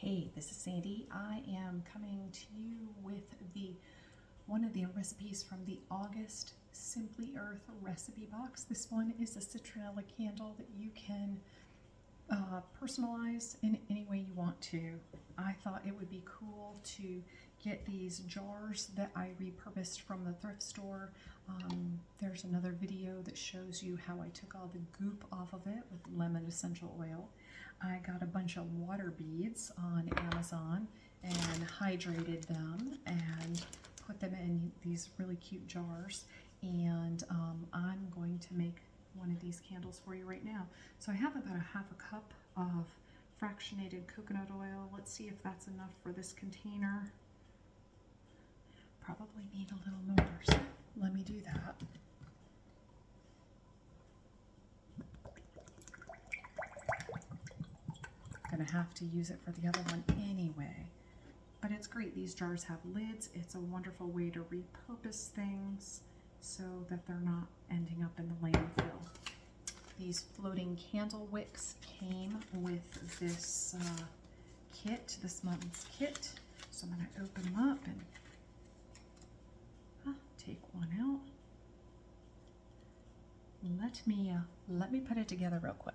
Hey, this is Sandy. I am coming to you with one of the recipes from the August Simply Earth recipe box. This one is a citronella candle that you can personalize in any way you want to. I thought it would be cool to get these jars that I repurposed from the thrift store. There's another video that shows you how I took all the goop off of it with lemon essential oil. I got a bunch of water beads on Amazon and hydrated them and put them in these really cute jars. And I'm going to make one of these candles for you right now. So I have about a half a cup of fractionated coconut oil. Let's see if that's enough for this container. Probably need a little more, so let me do that. Gonna have to use it for the other one anyway. But it's great, these jars have lids. It's a wonderful way to repurpose things so that they're not ending up in the landfill. These floating candle wicks came with this kit, this month's kit. So I'm gonna open them up and take one out. Let me put it together real quick.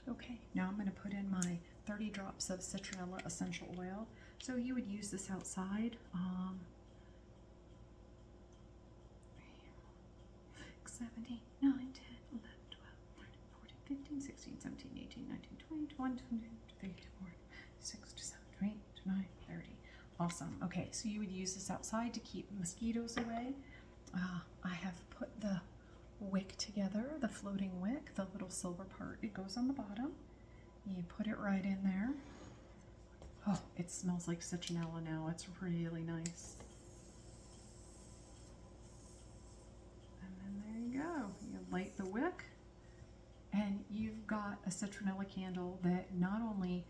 Okay, now I'm going to put in my 30 drops of citronella essential oil. So you would use this outside. 7, 8, 9, 10, 11, 12, 13, 14, 15, 16, 17, 18, 19, 20, 21, 22, 23, 24, 26, 27, 28, 29, 30. Awesome. Okay, so you would use this outside to keep mosquitoes away. I have put the wick together, the floating wick, the little silver part. It goes on the bottom. You put it right in there. Oh, it smells like citronella now. It's really nice. And then there you go. You light the wick and you've got a citronella candle that not only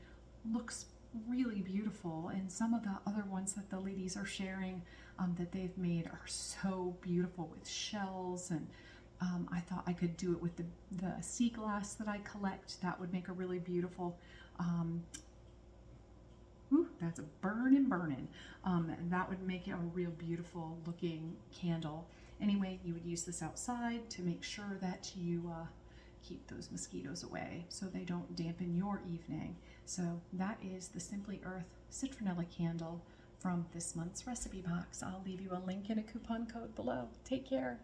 looks really beautiful, and some of the other ones that the ladies are sharing that they've made are so beautiful with shells, and I thought I could do it with the sea glass that I collect. That would make a really beautiful, that's a burning. That would make it a real beautiful looking candle. Anyway, you would use this outside to make sure that you keep those mosquitoes away so they don't dampen your evening. So that is the Simply Earth citronella candle from this month's recipe box. I'll leave you a link and a coupon code below. Take care.